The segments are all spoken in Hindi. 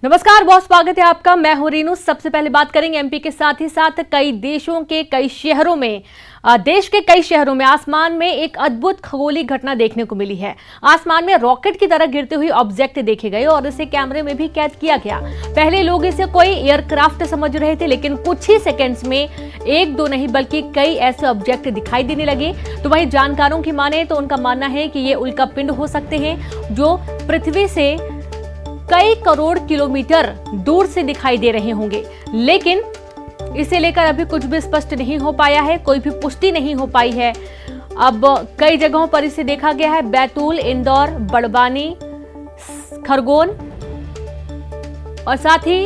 नमस्कार, बहुत स्वागत है आपका। मैं हूं रीनू। सबसे पहले बात करेंगे एमपी के साथ ही साथ कई देशों के कई शहरों में देश के कई शहरों में आसमान में एक अद्भुत खगोलीय घटना देखने को मिली है। आसमान में रॉकेट की तरह गिरते हुए ऑब्जेक्ट देखे गए और इसे कैमरे में भी कैद किया गया। पहले लोग इसे कोई एयरक्राफ्ट समझ रहे थे, लेकिन कुछ ही सेकेंड्स में एक दो नहीं बल्कि कई ऐसे ऑब्जेक्ट दिखाई देने लगे। तो वहीं जानकारों की माने तो उनका मानना है कि ये उल्कापिंड हो सकते हैं जो पृथ्वी से कई करोड़ किलोमीटर दूर से दिखाई दे रहे होंगे, लेकिन इसे लेकर अभी कुछ भी स्पष्ट नहीं हो पाया है, कोई भी पुष्टि नहीं हो पाई है। अब कई जगहों पर इसे देखा गया है, बैतूल, इंदौर, बड़वानी, खरगोन और साथ ही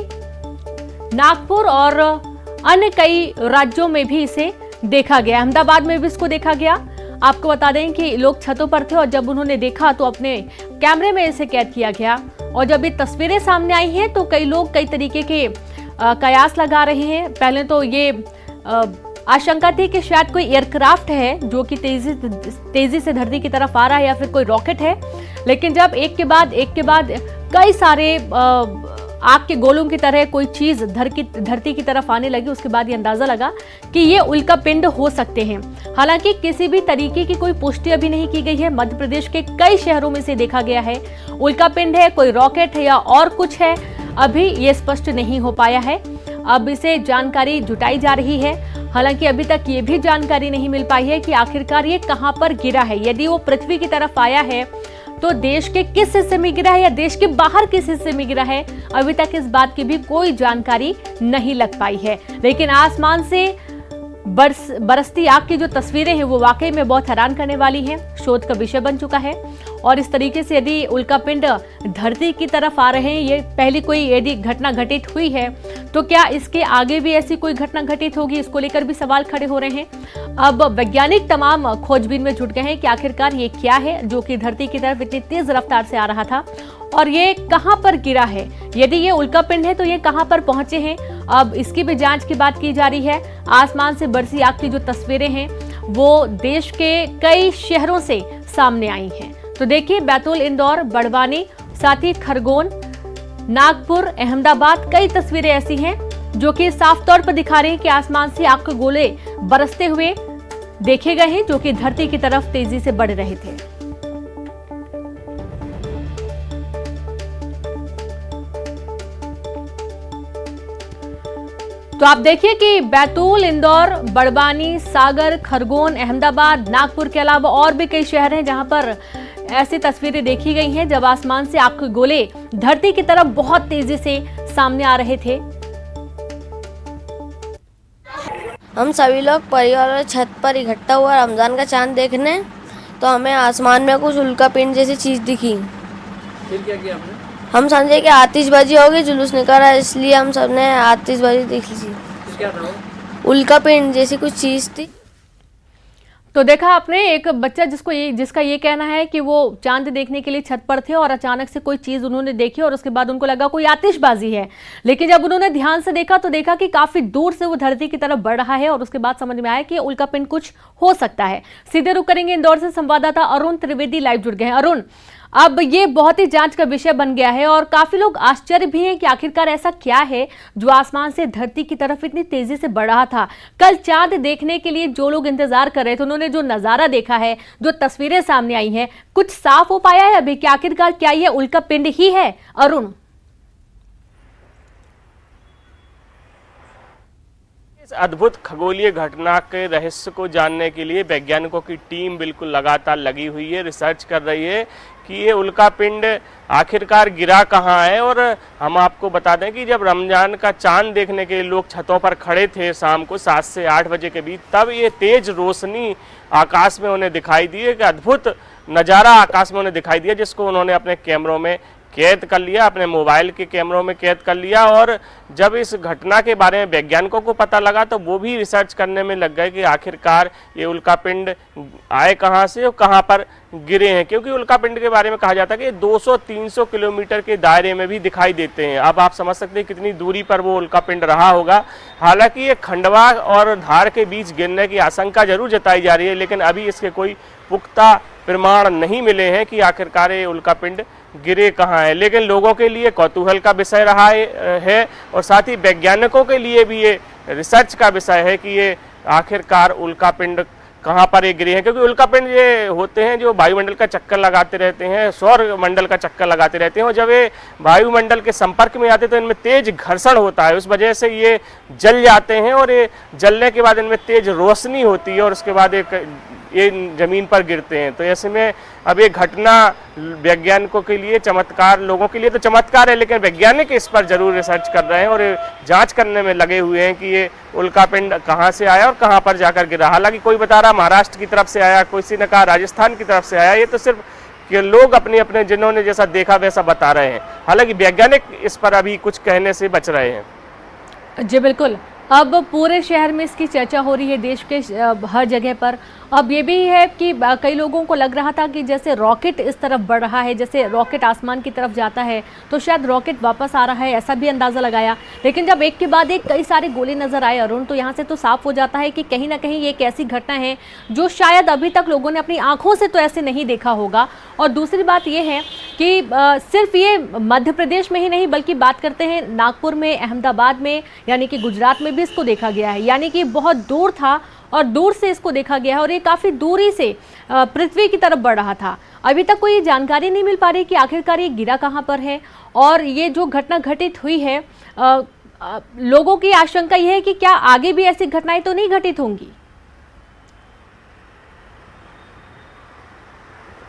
नागपुर और अन्य कई राज्यों में भी इसे देखा गया। अहमदाबाद में भी इसको देखा गया। आपको बता दें कि लोग छतों पर थे और जब उन्होंने देखा तो अपने कैमरे में इसे कैद किया गया। और जब ये तस्वीरें सामने आई हैं तो कई लोग कई तरीके के कयास लगा रहे हैं। पहले तो ये आशंका थी कि शायद कोई एयरक्राफ्ट है जो कि तेजी से धरती की तरफ आ रहा है या फिर कोई रॉकेट है, लेकिन जब एक के बाद कई सारे आग के गोलों की तरह कोई चीज धरती की तरफ आने लगी, उसके बाद ये अंदाजा लगा कि ये उल्कापिंड हो सकते हैं। हालांकि किसी भी तरीके की कोई पुष्टि अभी नहीं की गई है। मध्य प्रदेश के कई शहरों में से देखा गया है। उल्कापिंड है, कोई रॉकेट है या और कुछ है, अभी ये स्पष्ट नहीं हो पाया है। अब इसे जानकारी जुटाई जा रही है। हालांकि अभी तक ये भी जानकारी नहीं मिल पाई है कि आखिरकार ये कहां पर गिरा है। यदि वो पृथ्वी की तरफ आया है तो देश के किस हिस्से में गिरा है या देश के बाहर किस हिस्से में गिरा है, अभी तक इस बात की भी कोई जानकारी नहीं लग पाई है। लेकिन आसमान से बरसती आग की जो तस्वीरें हैं वो वाकई में बहुत हैरान करने वाली हैं, शोध का विषय बन चुका है। और इस तरीके से यदि उल्कापिंड धरती की तरफ आ रहे हैं, ये पहली कोई यदि घटना घटित हुई है, तो क्या इसके आगे भी ऐसी कोई घटना घटित होगी, इसको लेकर भी सवाल खड़े हो रहे हैं। अब वैज्ञानिक तमाम खोजबीन में जुट गए हैं कि आखिरकार ये क्या है जो कि धरती की तरफ इतनी तेज रफ्तार से आ रहा था और ये कहां पर गिरा है। यदि ये उल्कापिंड है तो ये कहां पर पहुंचे हैं, अब इसकी भी जांच की बात की जा रही है। आसमान से बरसी आग की जो तस्वीरें हैं वो देश के कई शहरों से सामने आई हैं। तो देखिए, बैतूल, इंदौर, बड़वानी, साथ ही खरगोन, नागपुर, अहमदाबाद, कई तस्वीरें ऐसी हैं जो कि साफ तौर पर दिखा रही हैं कि आसमान से आग के गोले बरसते हुए देखे गए हैं जो कि धरती की तरफ तेजी से बढ़ रहे थे। तो आप देखिए कि बैतूल, इंदौर, बड़वानी, सागर, खरगोन, अहमदाबाद, नागपुर के अलावा और भी कई शहर हैं जहां पर ऐसी तस्वीरें देखी गई हैं जब आसमान से आग के गोले धरती की तरफ बहुत तेजी से सामने आ रहे थे। हम सभी लोग परिवार और छत पर इकट्ठा हुआ रमजान का चांद देखने, तो हमें आसमान में कुछ उल्कापिंड जैसी चीज दिखी। फिर क्या किया आपने? हम समझे कि आतिशबाजी होगी, जुलूस निकल रहा है, इसलिए हम सबने आतिशबाजी देख ली। क्या था वो? उल्कापिंड जैसी कुछ चीज थी। तो देखा आपने, एक बच्चा जिसका ये कहना है कि वो चांद देखने के लिए छत पर थे और अचानक से कोई चीज उन्होंने देखी और उसके बाद उनको लगा कोई आतिशबाजी है, लेकिन जब उन्होंने ध्यान से देखा तो देखा कि काफी दूर से वो धरती की तरफ बढ़ रहा है और उसके बाद समझ में आया कि उल्कापिंड कुछ हो सकता है। सीधे रुक करेंगे, इंदौर से संवाददाता अरुण त्रिवेदी लाइव जुड़ गए हैं। अरुण, अब ये बहुत ही जांच का विषय बन गया है और काफी लोग आश्चर्य भी हैं कि आखिरकार ऐसा क्या है जो आसमान से धरती की तरफ इतनी तेजी से बढ़ रहा था। कल चांद देखने के लिए जो लोग इंतजार कर रहे थे उन्होंने जो नजारा देखा है, जो तस्वीरें सामने आई हैं, कुछ साफ हो पाया है अभी कि आखिरकार क्या ये उल्कापिंड ही है? अरुण, इस अद्भुत खगोलीय घटना के रहस्य को जानने के लिए वैज्ञानिकों की टीम बिल्कुल लगातार लगी हुई है, रिसर्च कर रही है कि ये उल्कापिंड आखिरकार गिरा कहाँ है। और हम आपको बता दें कि जब रमजान का चांद देखने के लिए लोग छतों पर खड़े थे शाम को 7 से 8 बजे के बीच, तब ये तेज रोशनी आकाश में उन्हें दिखाई दी। एक अद्भुत नज़ारा आकाश में उन्हें दिखाई दिया जिसको उन्होंने अपने कैमरों में कैद कर लिया, अपने मोबाइल के कैमरों में कैद कर लिया। और जब इस घटना के बारे में वैज्ञानिकों को पता लगा तो वो भी रिसर्च करने में लग गए कि आखिरकार ये उल्कापिंड आए कहाँ से और कहाँ पर गिरे हैं, क्योंकि उल्कापिंड के बारे में कहा जाता है कि 200-300 किलोमीटर के दायरे में भी दिखाई देते हैं। अब आप समझ सकते हैं कितनी दूरी पर वो उल्कापिंड रहा होगा। हालांकि ये खंडवा और धार के बीच गिरने की आशंका जरूर जताई जा रही है, लेकिन अभी इसके कोई पुख्ता प्रमाण नहीं मिले हैं कि आखिरकार ये उल्कापिंड गिरे कहाँ हैं। लेकिन लोगों के लिए कौतूहल का विषय रहा है और साथ ही वैज्ञानिकों के लिए भी ये रिसर्च का विषय है कि ये आखिरकार उल्कापिंड कहाँ पर ये गिरे हैं, क्योंकि उल्कापिंड ये होते हैं जो वायुमंडल का चक्कर लगाते रहते हैं, सौर मंडल का चक्कर लगाते रहते हैं, और जब ये वायुमंडल के संपर्क में आते हैं तो इनमें तेज घर्षण होता है, उस वजह से ये जल जाते हैं और ये जलने के बाद इनमें तेज रोशनी होती है और उसके बाद ये जमीन पर गिरते हैं। तो ऐसे में अब ये घटना वैज्ञानिकों के लिए चमत्कार, लोगों के लिए तो चमत्कार है, लेकिन वैज्ञानिक इस पर जरूर रिसर्च कर रहे हैं और जांच करने में लगे हुए हैं कि ये उल्कापिंड कहाँ से आया और कहाँ पर जाकर गिरा। हालांकि कोई बता रहा महाराष्ट्र की तरफ से आया, किसी ने कहा राजस्थान की तरफ से आया, ये तो सिर्फ कि लोग अपने अपने जिन्होंने जैसा देखा वैसा बता रहे हैं। हालांकि वैज्ञानिक इस पर अभी कुछ कहने से बच रहे हैं। जी बिल्कुल, अब पूरे शहर में इसकी चर्चा हो रही है, देश के हर जगह पर। अब ये भी है कि कई लोगों को लग रहा था कि जैसे रॉकेट इस तरफ बढ़ रहा है, जैसे रॉकेट आसमान की तरफ जाता है तो शायद रॉकेट वापस आ रहा है, ऐसा भी अंदाज़ा लगाया। लेकिन जब एक के बाद एक कई सारे गोले नज़र आए अरुण, तो यहाँ से तो साफ हो जाता है कि कहीं ना कहीं ये एक ऐसी घटना है जो शायद अभी तक लोगों ने अपनी आंखों से तो ऐसे नहीं देखा होगा। और दूसरी बात ये है कि सिर्फ ये मध्य प्रदेश में ही नहीं, बल्कि बात करते हैं नागपुर में, अहमदाबाद में, यानी कि गुजरात में भी इसको देखा गया है। यानी कि बहुत दूर था और दूर से इसको देखा गया है और ये काफ़ी दूरी से पृथ्वी की तरफ बढ़ रहा था। अभी तक कोई जानकारी नहीं मिल पा रही कि आखिरकार ये गिरा कहाँ पर है। और ये जो घटना घटित हुई है, लोगों की आशंका यह है कि क्या आगे भी ऐसी घटनाएं तो नहीं घटित होंगी।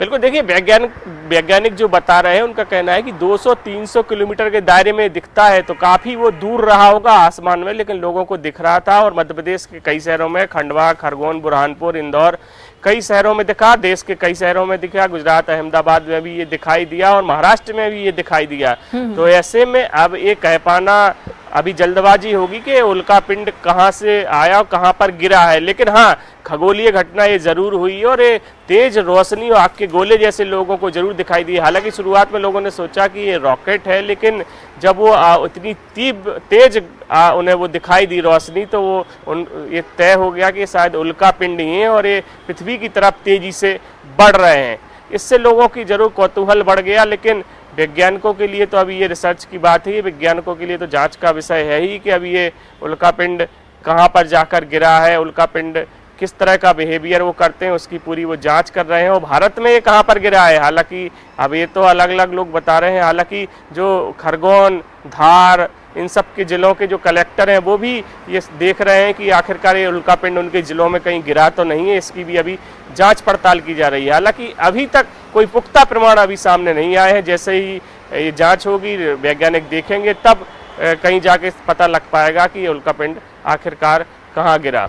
बिल्कुल, देखिए वैज्ञानिक जो बता रहे हैं उनका कहना है कि 200-300 किलोमीटर के दायरे में दिखता है, तो काफ़ी वो दूर रहा होगा आसमान में, लेकिन लोगों को दिख रहा था। और मध्य प्रदेश के कई शहरों में, खंडवा, खरगोन, बुरहानपुर, इंदौर, कई शहरों में दिखा, देश के कई शहरों में दिखा, गुजरात, अहमदाबाद में भी ये दिखाई दिया और महाराष्ट्र में भी ये दिखाई दिया। तो ऐसे में अब ये कह पाना अभी जल्दबाजी होगी कि उल्कापिंड कहाँ से आया और कहाँ पर गिरा है। लेकिन हाँ, खगोलीय घटना ये जरूर हुई और ये तेज रोशनी और आग के गोले जैसे लोगों को जरूर दिखाई दिए। हालांकि शुरुआत में लोगों ने सोचा कि ये रॉकेट है, लेकिन जब वो इतनी तेज उन्हें वो दिखाई दी रोशनी, तो वो ये तय हो गया कि शायद उल्कापिंड ही है और ये पृथ्वी की तरफ तेजी से बढ़ रहे हैं। इससे लोगों की जरूर कौतूहल बढ़ गया। लेकिन वैज्ञानिकों के लिए तो अभी ये रिसर्च की बात है, वैज्ञानिकों के लिए तो जांच का विषय है ही कि अभी ये उल्कापिंड कहाँ पर जाकर गिरा है, उल्कापिंड किस तरह का बिहेवियर वो करते हैं, उसकी पूरी वो जांच कर रहे हैं। और भारत में ये कहाँ पर गिरा है, हालांकि अब ये तो अलग अलग लोग बता रहे हैं। हालांकि जो खरगोन, धार, इन सब के जिलों के जो कलेक्टर हैं वो भी ये देख रहे हैं कि आखिरकार ये उल्कापिंड उनके जिलों में कहीं गिरा तो नहीं है, इसकी भी अभी जांच पड़ताल की जा रही है। हालांकि अभी तक कोई पुख्ता प्रमाण अभी सामने नहीं आए हैं। जैसे ही ये जांच होगी, वैज्ञानिक देखेंगे, तब कहीं जाके पता लग पाएगा कि ये उल्कापिंड आखिरकार कहाँ गिरा।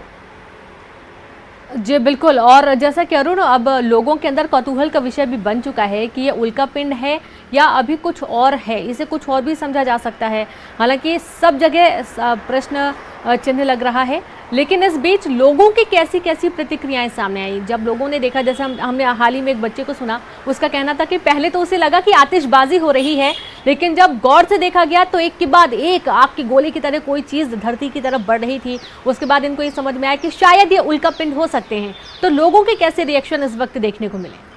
जी बिल्कुल, और जैसा कि अरुण, अब लोगों के अंदर कौतूहल का विषय भी बन चुका है कि ये उल्कापिंड है या अभी कुछ और है, इसे कुछ और भी समझा जा सकता है। हालांकि सब जगह प्रश्न चिन्ह लग रहा है, लेकिन इस बीच लोगों की कैसी कैसी प्रतिक्रियाएं सामने आई जब लोगों ने देखा। जैसे हमने हाल ही में एक बच्चे को सुना, उसका कहना था कि पहले तो उसे लगा कि आतिशबाजी हो रही है, लेकिन जब गौर से देखा गया तो एक के बाद एक आग की गोली की तरह कोई चीज़ धरती की तरफ बढ़ रही थी। उसके बाद इनको ये समझ में आया कि शायद ये उल्कापिंड हो सकते हैं। तो लोगों के कैसे रिएक्शन इस वक्त देखने को मिले?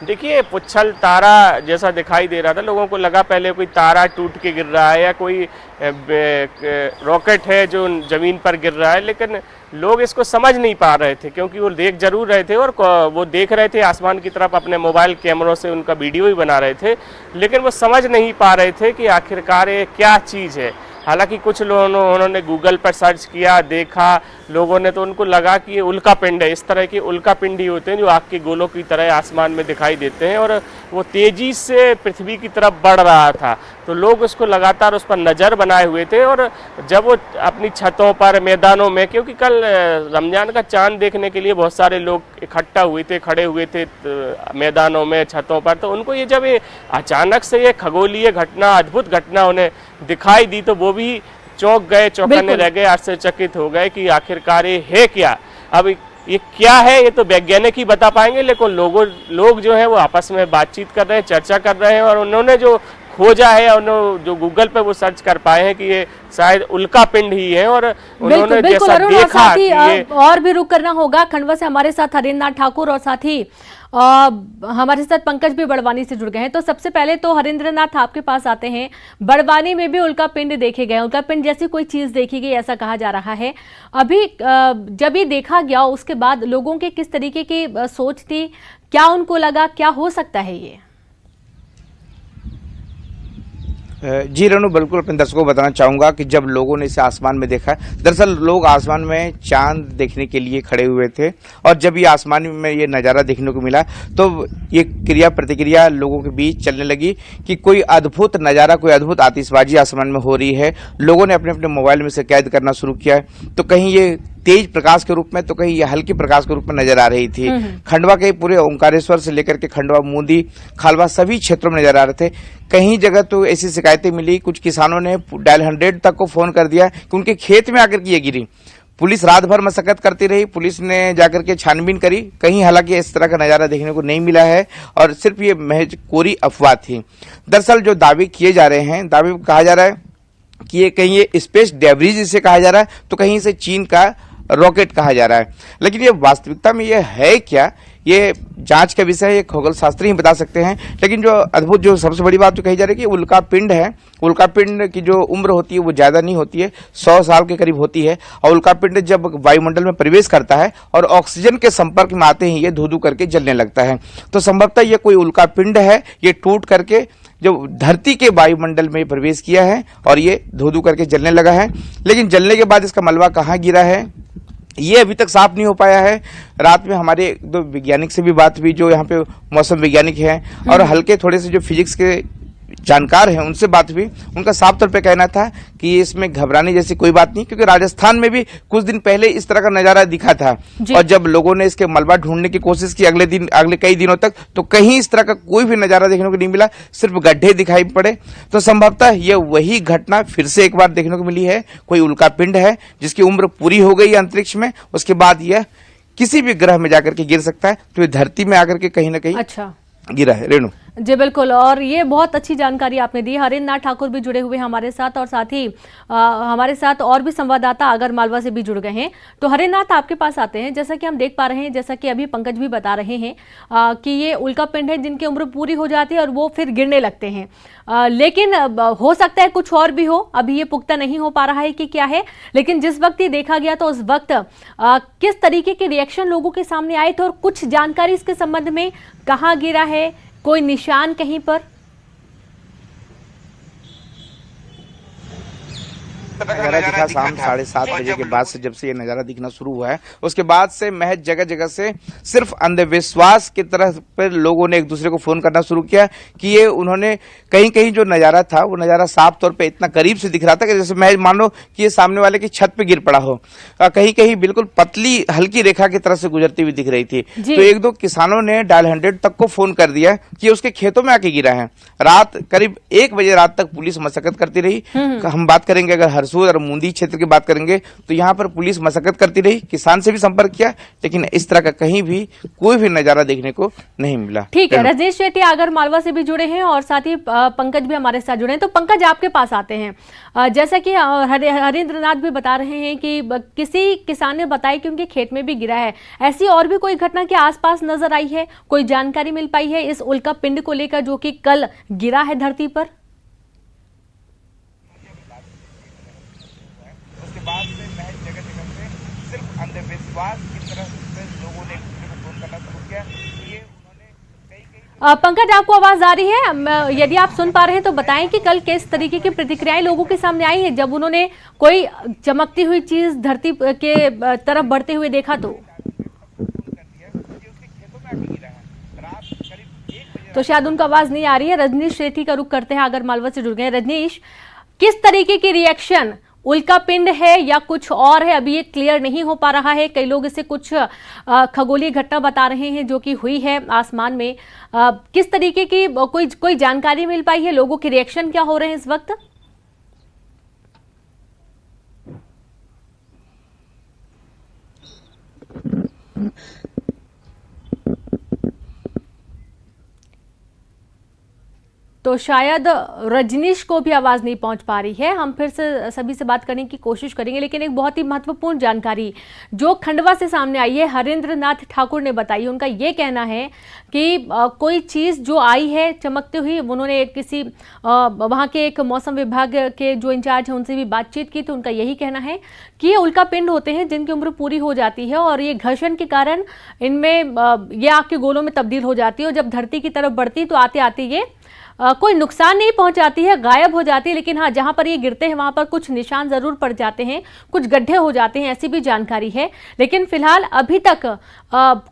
देखिए, पुच्छल तारा जैसा दिखाई दे रहा था, लोगों को लगा पहले कोई तारा टूट के गिर रहा है या कोई रॉकेट है जो जमीन पर गिर रहा है, लेकिन लोग इसको समझ नहीं पा रहे थे, क्योंकि वो देख जरूर रहे थे और वो देख रहे थे आसमान की तरफ, अपने मोबाइल कैमरों से उनका वीडियो भी बना रहे थे, लेकिन वो समझ नहीं पा रहे थे कि आखिरकार ये क्या चीज़ है। हालांकि कुछ लोगों उन्होंने गूगल पर सर्च किया, देखा लोगों ने, तो उनको लगा कि ये उल्कापिंड है। इस तरह के उल्कापिंड ही होते हैं जो आग के गोलों की तरह आसमान में दिखाई देते हैं और वो तेजी से पृथ्वी की तरफ बढ़ रहा था। तो लोग उसको लगातार उस पर नज़र बनाए हुए थे और जब वो अपनी छतों पर, मैदानों में, क्योंकि कल रमजान का चांद देखने के लिए बहुत सारे लोग इकट्ठा हुए थे, खड़े हुए थे मैदानों में, छतों पर, तो उनको ये जब ये अचानक से ये खगोलीय घटना, अद्भुत घटना उन्हें दिखाई दी तो वो भी चौंक गए, चौंकने रह गए, आश्चर्यचकित हो गए कि आखिरकार ये है क्या। अब ये क्या है ये तो वैज्ञानिक ही बता पाएंगे, लेकिन लोग जो है वो आपस में बातचीत कर रहे हैं, चर्चा कर रहे हैं और उन्होंने जो खोजा है, उन्होंने जो गूगल पे वो सर्च कर पाए हैं कि ये शायद उल्कापिंड ही है और उन्होंने जैसा देखा कि ये और भी रुक करना होगा। खंडवा से हमारे साथ हरेंद्र नाथ ठाकुर और साथ ही हमारे साथ पंकज भी बड़वानी से जुड़ गए हैं। तो सबसे पहले तो हरेंद्रनाथ आपके पास आते हैं। बड़वानी में भी उल्का पिंड देखे गए, उल्का पिंड जैसी कोई चीज देखी गई ऐसा कहा जा रहा है। अभी जब ये देखा गया उसके बाद लोगों के किस तरीके की सोच थी, क्या उनको लगा, क्या हो सकता है ये? जी रेणु, बिल्कुल अपने दर्शकों को बताना चाहूँगा कि जब लोगों ने इसे आसमान में देखा, दरअसल लोग आसमान में चांद देखने के लिए खड़े हुए थे और जब ये आसमान में ये नज़ारा देखने को मिला तो ये क्रिया प्रतिक्रिया लोगों के बीच चलने लगी कि कोई अद्भुत नज़ारा, कोई अद्भुत आतिशबाजी आसमान में हो रही है। लोगों ने अपने अपने मोबाइल में से कैद करना शुरू किया है, तो कहीं ये तेज प्रकाश के रूप में तो कहीं ये हल्के प्रकाश के रूप में नजर आ रही थी। खंडवा के पूरे ओंकारेश्वर से लेकर के खंडवा, मूंदी, खालवा सभी क्षेत्रों में नजर आ रहे थे। कहीं जगह तो ऐसी शिकायतें मिली, कुछ किसानों ने डायल 100 तक को फोन कर दिया कि उनके खेत में आकर के ये गिरी। पुलिस रात भर मशक्कत करती रही, पुलिस ने जाकर के छानबीन करी, कहीं हालांकि इस तरह का नजारा देखने को नहीं मिला है और सिर्फ ये महज कोरी अफवाह थी। दरअसल जो दावे किए जा रहे हैं, दावे कहा जा रहा है कि ये कहीं ये स्पेस डेब्रिज जिसे कहा जा रहा है, तो कहीं इसे चीन का रॉकेट कहा जा रहा है। लेकिन ये वास्तविकता में ये है क्या, ये जांच का विषय है, खगोल शास्त्री ही बता सकते हैं। लेकिन जो अद्भुत, जो सबसे बड़ी बात जो कही जा रही है कि उल्का पिंड है, उल्का पिंड की जो उम्र होती है वो ज्यादा नहीं होती है, 100 साल के करीब होती है। और उल्का पिंड जब वायुमंडल में प्रवेश करता है और ऑक्सीजन के संपर्क में आते ही ये धू धू करके जलने लगता है। तो संभवतः ये कोई उल्का पिंड है, ये टूट करके जो धरती के वायुमंडल में प्रवेश किया है और ये धू धू करके जलने लगा है। लेकिन जलने के बाद इसका मलबा कहाँ गिरा है ये अभी तक साफ नहीं हो पाया है। रात में हमारे दो वैज्ञानिक से भी बात हुई जो यहाँ पे मौसम वैज्ञानिक हैं और हल्के थोड़े से जो फिजिक्स के जानकार हैं उनसे बात हुई। उनका साफ तौर पे कहना था कि इसमें घबराने जैसी कोई बात नहीं, क्योंकि राजस्थान में भी कुछ दिन पहले इस तरह का नजारा दिखा था और जब लोगों ने इसके मलबा ढूंढने की कोशिश की अगले कई दिनों तक, तो कहीं इस तरह का कोई भी नजारा देखने को नहीं मिला, सिर्फ गड्ढे दिखाई पड़े। तो संभवतः यह वही घटना फिर से एक बार देखने को मिली है। कोई उल्का पिंड है जिसकी उम्र पूरी हो गई अंतरिक्ष में, उसके बाद यह किसी भी ग्रह में जाकर के गिर सकता है, तो ये धरती में आकर के कहीं ना कहीं गिरा है। रेणु जी बिल्कुल, और ये बहुत अच्छी जानकारी आपने दी। हरेंद्रनाथ ठाकुर भी जुड़े हुए हैं हमारे साथ और साथ ही हमारे साथ और भी संवाददाता आगर मालवा से भी जुड़ गए हैं। तो हरेंद्रनाथ आपके पास आते हैं। जैसा कि हम देख पा रहे हैं, जैसा कि अभी पंकज भी बता रहे हैं कि ये उल्का पिंड है जिनकी उम्र पूरी हो जाती है और वो फिर गिरने लगते हैं। लेकिन हो सकता है कुछ और भी हो, अभी ये पुख्ता नहीं हो पा रहा है कि क्या है। लेकिन जिस वक्त ये देखा गया तो उस वक्त किस तरीके के रिएक्शन लोगों के सामने आए थे और कुछ जानकारी इसके संबंध में, कहाँ गिरा है, कोई निशान कहीं पर? नजारा दिखा शाम 7:30 बजे के बाद से, जब से ये नजारा दिखना शुरू हुआ है उसके बाद से महज जगह जगह से सिर्फ अंधविश्वास की तरह पर लोगों ने एक दूसरे को फोन करना शुरू किया कि ये उन्होंने कहीं कहीं जो नजारा था वो नजारा साफ तौर पे इतना करीब से दिख रहा था कि जैसे महज मान लो कि ये सामने वाले की छत पे गिर पड़ा हो। कहीं कहीं बिल्कुल पतली हल्की रेखा की तरह से गुजरती हुई दिख रही थी। तो एक दो किसानों ने डायल 100 तक को फोन कर दिया कि उसके खेतों में आके गिरा है। रात करीब 1 बजे रात तक पुलिस मशक्कत करती रही। हम बात करेंगे अगर हरसूद और मूंदी क्षेत्र की बात करेंगे तो यहाँ पर पुलिस मशक्कत करती रही, किसान से भी संपर्क किया, लेकिन इस तरह का कहीं भी कोई भी नजारा देखने को नहीं मिला। ठीक है, रजनीश शेट्टी आगर मालवा से भी जुड़े हैं और साथ ही पंकज भी हमारे साथ जुड़े हैं। तो पंकज आपके पास आते हैं। जैसा कि हरेंद्रनाथ भी बता रहे हैं कि किसी किसान ने बताया कि उनके खेत में भी गिरा है। ऐसी और भी कोई घटना के आसपास नजर आई है, कोई जानकारी मिल पाई है इस उल्का पिंड को लेकर जो कि कल गिरा है धरती पर? उसके बाद से महज जगह जगह से सिर्फ अंधविश्वास की तरह से लोगों ने फोन करना शुरू किया। ये उन्होंने पंकज आपको आवाज आ रही है? यदि आप सुन पा रहे हैं तो बताएं कि कल किस तरीके की प्रतिक्रियाएं लोगों के सामने आई है जब उन्होंने कोई चमकती हुई चीज धरती के तरफ बढ़ते हुए देखा। तो शायद उनका आवाज नहीं आ रही है। रजनीश शेट्टी का रुख करते हैं, आगर मालवा से जुड़ गए। रजनीश, किस तरीके की रिएक्शन, उल्का पिंड है या कुछ और है, अभी ये क्लियर नहीं हो पा रहा है। कई लोग इसे कुछ खगोलीय घटना बता रहे हैं जो कि हुई है आसमान में। किस तरीके की कोई जानकारी मिल पाई है? लोगों के रिएक्शन क्या हो रहे हैं इस वक्त? तो शायद रजनीश को भी आवाज नहीं पहुंच पा रही है। हम फिर से सभी से बात करने की कोशिश करेंगे, लेकिन एक बहुत ही महत्वपूर्ण जानकारी जो खंडवा से सामने आई है, हरेंद्र नाथ ठाकुर ने बताई। उनका ये कहना है कि कोई चीज जो आई है चमकते हुई, उन्होंने किसी वहां के एक मौसम विभाग के जो इंचार्ज हैं उनसे भी बातचीत की, तो उनका यही कहना है कि ये उल्का पिंड होते हैं जिनकी उम्र पूरी हो जाती है और ये घर्षण के कारण इनमें ये आग के गोलों में तब्दील हो जाती है और जब धरती की तरफ बढ़ती तो आते आते ये कोई नुकसान नहीं पहुंचाती है, गायब हो जाती है, लेकिन हाँ जहां पर ये गिरते हैं वहां पर कुछ निशान जरूर पड़ जाते हैं, कुछ गड्ढे हो जाते हैं, ऐसी भी जानकारी है। लेकिन फिलहाल अभी तक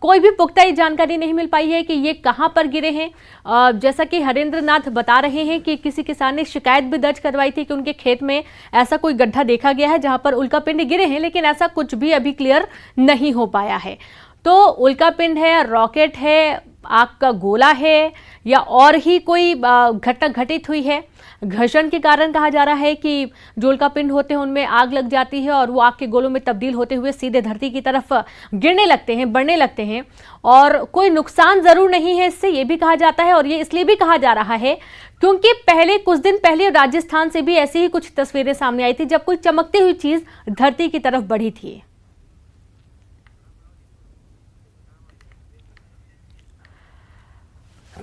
कोई भी पुख्ता जानकारी नहीं मिल पाई है कि ये कहां पर गिरे हैं। जैसा कि हरेंद्र नाथ बता रहे हैं कि किसी किसान ने शिकायत भी दर्ज करवाई थी कि उनके खेत में ऐसा कोई गड्ढा देखा गया है जहां पर उल्कापिंड गिरे हैं, लेकिन ऐसा कुछ भी अभी क्लियर नहीं हो पाया है। तो उल्कापिंड है, रॉकेट है, आग का गोला है या और ही कोई घटना घटित हुई है। घर्षण के कारण कहा जा रहा है कि जो उल्कापिंड होते हैं उनमें आग लग जाती है और वो आग के गोलों में तब्दील होते हुए सीधे धरती की तरफ गिरने लगते हैं, बढ़ने लगते हैं और कोई नुकसान जरूर नहीं है इससे, ये भी कहा जाता है। और ये इसलिए भी कहा जा रहा है क्योंकि पहले कुछ दिन पहले राजस्थान से भी ऐसी ही कुछ तस्वीरें सामने आई थी जब कोई चमकती हुई चीज धरती की तरफ बढ़ी थी।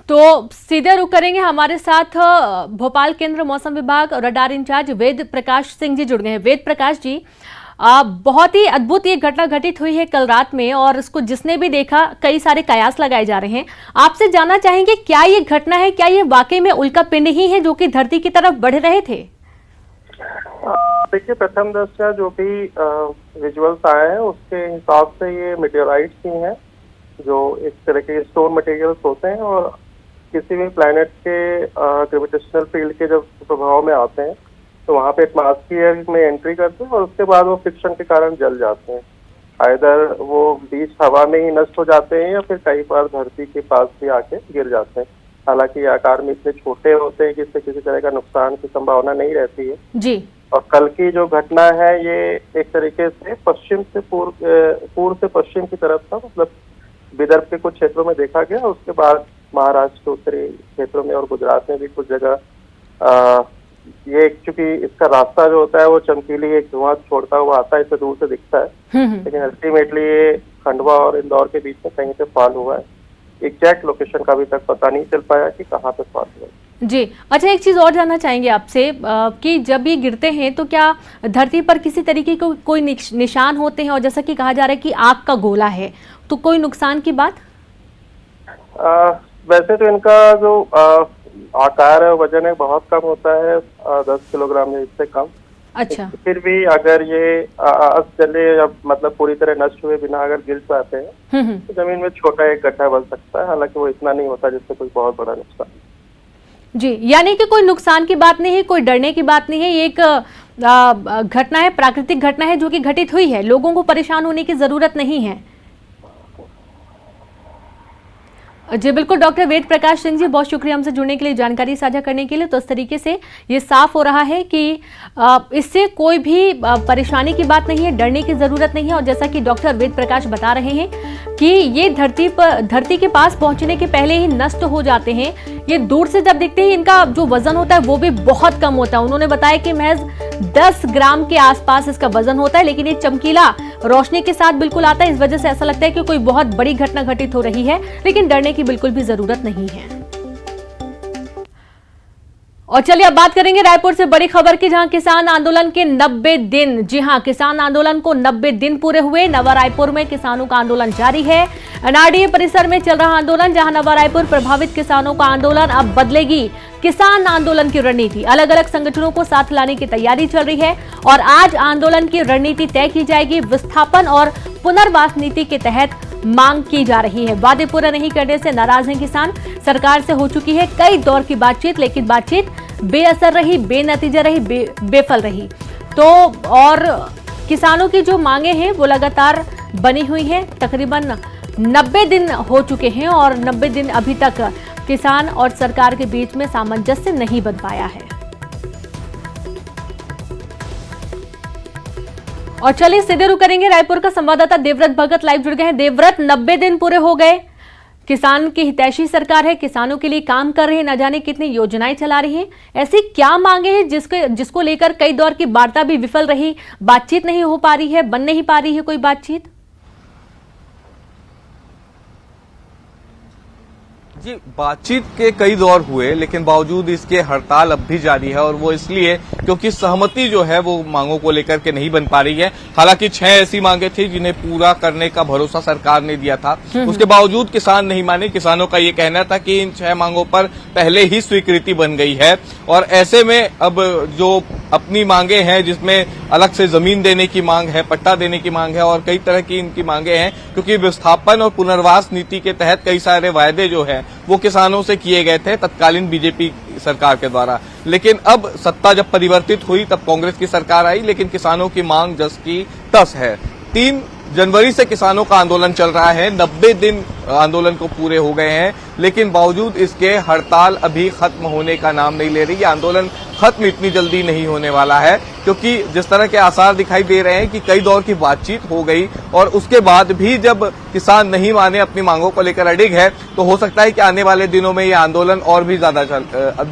तो सीधे रुक करेंगे, हमारे साथ भोपाल केंद्र मौसम विभाग रडार इंचार्ज वेद प्रकाश सिंह जी जुड़ गए हैं। वेद प्रकाश जी, बहुत ही अद्भुत ये घटना घटित हुई है कल रात में और इसको जिसने भी देखा कई सारे कयास लगाए जा रहे हैं। आपसे जानना चाहेंगे क्या ये घटना है, क्या ये वाकई में उल्कापिंड ही है जो कि धरती की तरफ बढ़ रहे थे? देखिए, प्रथम दृष्टया जो भी विजुअल्स आए हैं उसके हिसाब से ये मेटेओराइट्स ही हैं जो एक तरह के स्टोन मटेरियल्स होते हैं और किसी भी प्लैनेट के ग्रेविटेशनल फील्ड के जब प्रभाव में आते हैं तो वहाँ पे एटमॉस्फेयर में एंट्री करते हैं और उसके बाद वो फ्रिक्शन के कारण जल जाते हैं। आइदर वो बीच हवा में ही नष्ट हो जाते हैं या फिर कई बार धरती के पास भी आके गिर जाते हैं। हालांकि ये आकार में इतने छोटे होते हैं कि इससे किसी तरह का नुकसान की संभावना नहीं रहती है जी। और कल की जो घटना है ये एक तरीके से पश्चिम से पूर्व से पश्चिम की तरफ था, मतलब विदर्भ के कुछ क्षेत्रों में देखा गया, उसके बाद महाराष्ट्र के उत्तरी क्षेत्रों में और गुजरात में भी कुछ जगह ये चूंकि इसका रास्ता जो होता है वो चमकीली एक धुआं छोड़ता हुआ आता है, इसे दूर से दिखता है, लेकिन अल्टीमेटली ये खंडवा और इंदौर के बीच में कहीं से फॉल हुआ है। एग्जैक्ट लोकेशन का अभी तक पता नहीं चल पाया कि कहाँ पे फॉल हुआ है। जी, अच्छा, एक चीज और जानना चाहेंगे आपसे कि जब ये गिरते हैं तो क्या धरती पर किसी तरीके के कोई निशान होते हैं? और जैसा कि कहा जा रहा है कि आग का गोला है, तो कोई नुकसान की बात? वैसे तो इनका जो आकार है, वजन है, बहुत कम होता है, 10 किलोग्राम या इससे कम। अच्छा। फिर भी अगर ये अस्त जले या मतलब पूरी तरह नष्ट हुए बिना अगर गिर जाते हैं तो जमीन में छोटा एक गड्ढा बन सकता है, हालांकि वो इतना नहीं होता जिससे कोई बहुत बड़ा नुकसान। जी, यानी कि कोई नुकसान की बात नहीं है, कोई डरने की बात नहीं है, ये एक घटना है, प्राकृतिक घटना है जो कि घटित हुई है, लोगों को परेशान होने की जरूरत नहीं है। जी बिल्कुल, डॉक्टर वेद प्रकाश सिंह जी, बहुत शुक्रिया हमसे जुड़ने के लिए, जानकारी साझा करने के लिए। तो इस तरीके से ये साफ हो रहा है कि इससे कोई भी परेशानी की बात नहीं है, डरने की जरूरत नहीं है। और जैसा कि डॉक्टर वेद प्रकाश बता रहे हैं कि ये धरती के पास पहुंचने के पहले ही नष्ट हो जाते हैं। ये दूर से जब दिखते हैं इनका जो वजन होता है वो भी बहुत कम होता है। उन्होंने बताया कि महज 10 ग्राम के आसपास इसका वजन होता है, लेकिन ये चमकीला रोशनी के साथ बिल्कुल आता है। इस वजह से ऐसा लगता है कि कोई बहुत बड़ी घटना घटित हो रही है, लेकिन डरने की बिल्कुल भी जरूरत नहीं है। और चलिए अब बात करेंगे रायपुर से बड़ी खबर की, जहां किसान आंदोलन के 90 दिन, जी हां, किसान आंदोलन को 90 दिन पूरे हुए। नवा रायपुर में किसानों का आंदोलन जारी है। एनआरडीए परिसर में चल रहा आंदोलन, जहां नवा रायपुर प्रभावित किसानों का आंदोलन अब बदलेगी किसान आंदोलन की रणनीति। अलग अलग संगठनों को साथ लाने की तैयारी चल रही है और आज आंदोलन की रणनीति तय की जाएगी। विस्थापन और पुनर्वास नीति के तहत मांग की जा रही है। वादे पूरा नहीं करने से नाराज हैं किसान। सरकार से हो चुकी है कई दौर की बातचीत, लेकिन बातचीत बेअसर रही, बेनतीजा रही, बेफल रही। तो और किसानों की जो मांगे हैं वो लगातार बनी हुई हैं। तकरीबन 90 दिन हो चुके हैं और 90 दिन अभी तक किसान और सरकार के बीच में सामंजस्य नहीं बन पाया है। और चलिए सीधे रुक करेंगे, रायपुर का संवाददाता देवव्रत भगत लाइव जुड़ गए हैं। देवव्रत, 90 दिन पूरे हो गए, किसान की हितैषी सरकार है, किसानों के लिए काम कर रहे हैं, न जाने कितनी योजनाएं चला रही हैं। ऐसी क्या मांगे हैं जिसको लेकर कई दौर की वार्ता भी विफल रही, बातचीत नहीं हो पा रही है, बन नहीं पा रही है कोई बातचीत? जी, बातचीत के कई दौर हुए, लेकिन बावजूद इसके हड़ताल अब भी जारी है, और वो इसलिए क्योंकि सहमति जो है वो मांगों को लेकर के नहीं बन पा रही है। हालांकि 6 ऐसी मांगे थी जिन्हें पूरा करने का भरोसा सरकार ने दिया था, उसके बावजूद किसान नहीं माने। किसानों का ये कहना था कि इन 6 मांगों पर पहले ही स्वीकृति बन गई है, और ऐसे में अब जो अपनी मांगे हैं, जिसमें अलग से जमीन देने की मांग है, पट्टा देने की मांग है, और कई तरह की इनकी मांगे हैं, क्योंकि विस्थापन और पुनर्वास नीति के तहत कई सारे वायदे जो है वो किसानों से किए गए थे तत्कालीन बीजेपी सरकार के द्वारा। लेकिन अब सत्ता जब परिवर्तित हुई तब कांग्रेस की सरकार आई, लेकिन किसानों की मांग जस की तस है। 3 जनवरी से किसानों का आंदोलन चल रहा है, 90 दिन आंदोलन को पूरे हो गए हैं, लेकिन बावजूद इसके हड़ताल अभी खत्म होने का नाम नहीं ले रही। ये आंदोलन खत्म इतनी जल्दी नहीं होने वाला है, क्योंकि जिस तरह के आसार दिखाई दे रहे हैं कि कई दौर की बातचीत हो गई और उसके बाद भी जब किसान नहीं माने, अपनी मांगों को लेकर अडिग है, तो हो सकता है कि आने वाले दिनों में ये आंदोलन और भी ज्यादा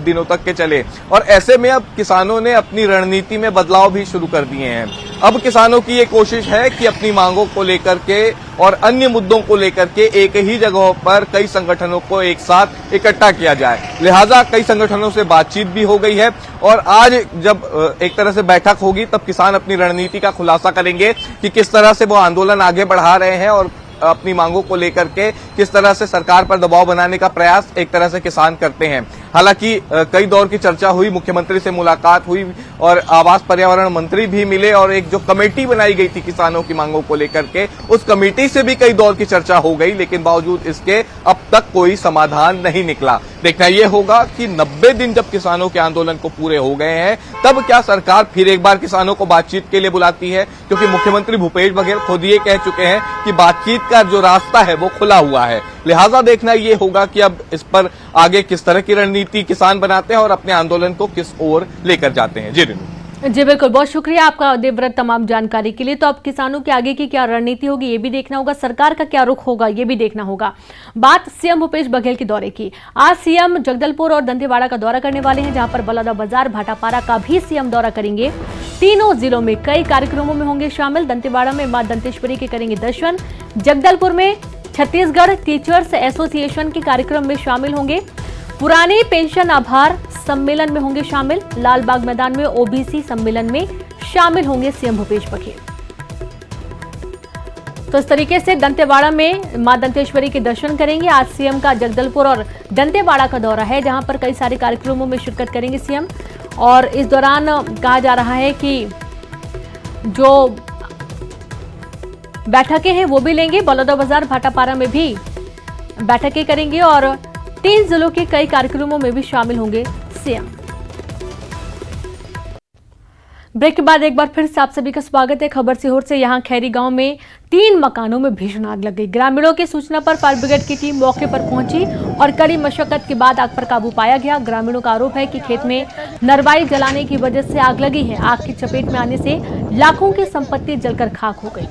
दिनों तक के चले। और ऐसे में अब किसानों ने अपनी रणनीति में बदलाव भी शुरू कर दिए हैं। अब किसानों की ये कोशिश है कि अपनी मांगों को लेकर के और अन्य मुद्दों को लेकर के एक ही जगहों पर कई संगठनों को एक साथ इकट्ठा किया जाए। लिहाजा कई संगठनों से बातचीत भी हो गई है, और आज जब एक तरह से बैठक होगी तब किसान अपनी रणनीति का खुलासा करेंगे कि किस तरह से वो आंदोलन आगे बढ़ा रहे हैं और अपनी मांगों को लेकर के किस तरह से सरकार पर दबाव बनाने का प्रयास एक तरह से किसान करते हैं। हालांकि कई दौर की चर्चा हुई, मुख्यमंत्री से मुलाकात हुई और आवास पर्यावरण मंत्री भी मिले, और एक जो कमेटी बनाई गई थी किसानों की मांगों को लेकर के, उस कमेटी से भी कई दौर की चर्चा हो गई, लेकिन बावजूद इसके अब तक कोई समाधान नहीं निकला। देखना यह होगा कि 90 दिन जब किसानों के आंदोलन को पूरे हो गए हैं, तब क्या सरकार फिर एक बार किसानों को बातचीत के लिए बुलाती है, क्योंकि मुख्यमंत्री भूपेश बघेल खुद ये कह चुके हैं कि बातचीत का जो रास्ता है वो खुला हुआ है। लिहाजा देखना ये होगा कि अब इस पर आगे किस तरह की रणनीति किसान बनाते हैं और अपने आंदोलन को किस ओर लेकर जाते हैं। जी जी बिल्कुल, बहुत शुक्रिया आपका देवव्रत तमाम जानकारी के लिए। तो अब किसानों के आगे की क्या रणनीति होगी ये भी देखना होगा, सरकार का क्या रुख होगा ये भी देखना होगा। बात सीएम भूपेश बघेल के दौरे की। आज सीएम जगदलपुर और दंतेवाड़ा का दौरा करने वाले हैं, जहां पर बलौदाबाजार, भाटापारा का भी सीएम दौरा करेंगे। तीनों जिलों में कई कार्यक्रमों में होंगे शामिल। दंतेवाड़ा में मां दंतेश्वरी के करेंगे दर्शन, जगदलपुर में छत्तीसगढ़ टीचर्स एसोसिएशन के कार्यक्रम में शामिल होंगे, पुरानी पेंशन आभार सम्मेलन में होंगे शामिल, लालबाग मैदान में ओबीसी सम्मेलन में शामिल होंगे सीएम भूपेश बघेल। तो इस तरीके से दंतेवाड़ा में मां दंतेश्वरी के दर्शन करेंगे। आज सीएम का जगदलपुर और दंतेवाड़ा का दौरा है, जहां पर कई सारे कार्यक्रमों में शिरकत करेंगे सीएम। और इस दौरान कहा जा रहा है कि जो बैठकें हैं वो भी लेंगे, बलौदाबाजार, भाटापारा में भी बैठकें करेंगे और 3 जिलों के कई कार्यक्रमों में भी शामिल होंगे सीएम। ब्रेक के बाद एक बार फिर से आप सभी का स्वागत है। खबर सीहोर से, यहां खैरी गांव में 3 मकानों में भीषण आग लग गई। ग्रामीणों की सूचना पर फायर ब्रिगेड की टीम मौके पर पहुंची और कड़ी मशक्कत के बाद आग पर काबू पाया गया। ग्रामीणों का आरोप है कि खेत में नरवाई जलाने की वजह से आग लगी है। आग की चपेट में आने से लाखों की संपत्ति जलकर खाक हो गई।